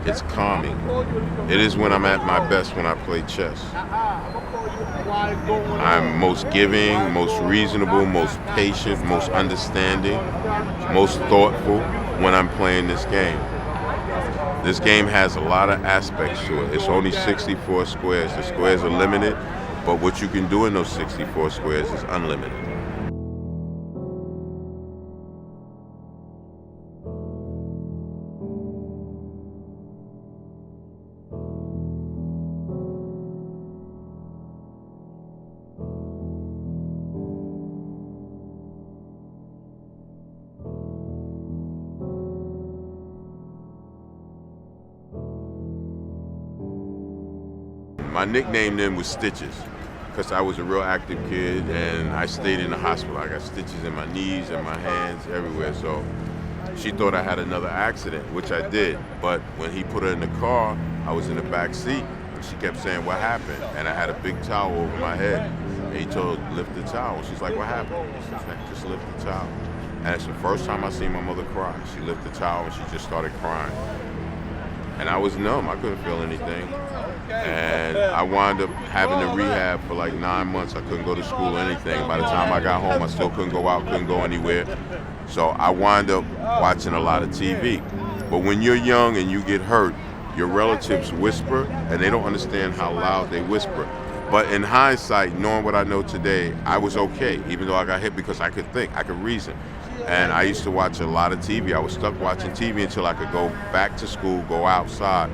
It's calming. It is when I'm at my best when I play chess. I'm most giving, most reasonable, most patient, most understanding, most thoughtful when I'm playing this game. This game has a lot of aspects to it. It's only 64 squares. The squares are limited, but what you can do in those 64 squares is unlimited. My nickname then was Stitches because I was a real active kid and I stayed in the hospital. I got stitches in my knees and my hands, everywhere. So she thought I had another accident, which I did. But when he put her in the car, I was in the back seat. She kept saying, "What happened?" And I had a big towel over my head. And he told her, "Lift the towel." She's like, "What happened?" She said, "Just lift the towel." And it's the first time I seen my mother cry. She lifted the towel and she just started crying. And I was numb. I couldn't feel anything. And I wound up having to rehab for like 9 months. I couldn't go to school or anything. By the time I got home, I still couldn't go out, couldn't go anywhere. So I wound up watching a lot of TV. But when you're young and you get hurt, your relatives whisper, and they don't understand how loud they whisper. But in hindsight, knowing what I know today, I was okay, even though I got hit because I could think, I could reason. And I used to watch a lot of TV. I was stuck watching TV until I could go back to school, go outside.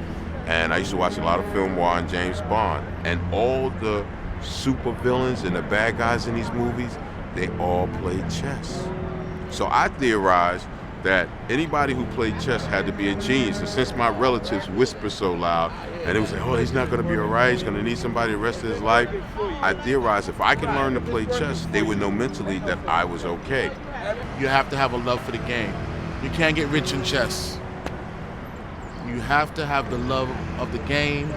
And I used to watch a lot of film noir and James Bond. And all the super villains and the bad guys in these movies, they all played chess. So I theorized that anybody who played chess had to be a genius. And since my relatives whisper so loud, and it was like, "Oh, he's not gonna be all right, he's gonna need somebody the rest of his life," I theorized if I could learn to play chess, they would know mentally that I was okay. You have to have a love for the game. You can't get rich in chess. You have to have the love of the game,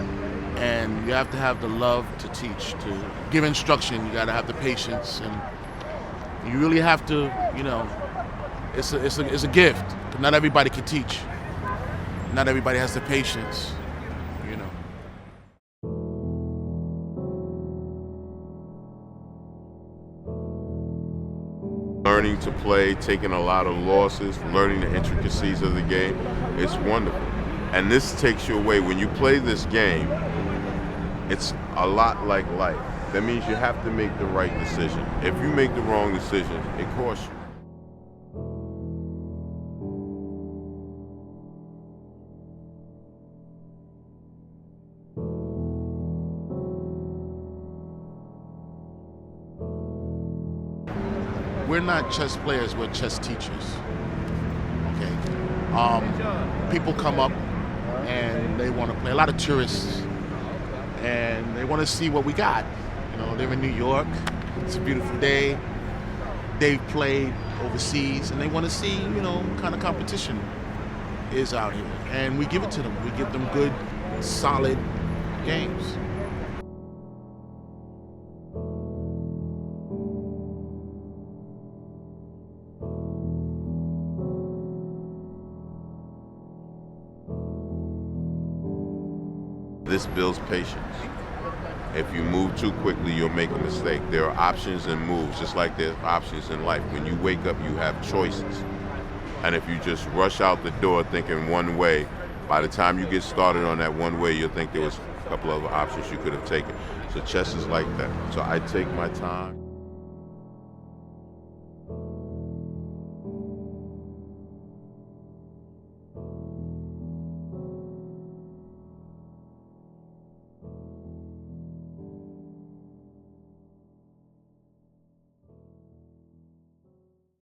and you have to have the love to teach, to give instruction. You got to have the patience, and you really have to, it's a gift. Not everybody can teach. Not everybody has the patience, Learning to play, taking a lot of losses, learning the intricacies of the game, it's wonderful. And this takes you away. When you play this game, it's a lot like life. That means you have to make the right decision. If you make the wrong decision, it costs you. We're not chess players, we're chess teachers. Okay. People come up and they want to play. A lot of tourists, and they want to see what we got. They're in New York. It's a beautiful day. They've played overseas, and they want to see, what kind of competition is out here. And we give it to them. We give them good, solid games. This builds patience. If you move too quickly, you'll make a mistake. There are options and moves, just like there's options in life. When you wake up, you have choices. And if you just rush out the door thinking one way, by the time you get started on that one way, you'll think there was a couple other options you could have taken. So chess is like that. So I take my time.